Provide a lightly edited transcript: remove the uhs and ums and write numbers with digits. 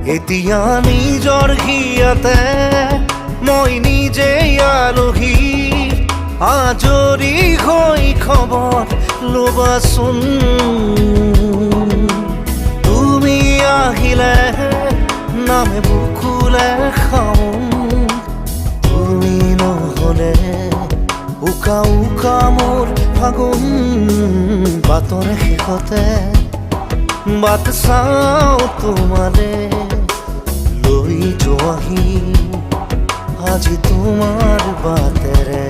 এতিয়া নিজৰ হিয়াতে মই নিজেই আলহী আজৰি হৈ খবৰ ল'বাচোন তুমি আহিলে নামে বুকুলে খাওঁ তুমি নহ'লে উকা উকা মোৰ ফাগুন বাটৰ শেষতে বাট চাওঁ তোমালে লৈ যোৱাহি আজি তোমাৰ বাটেৰে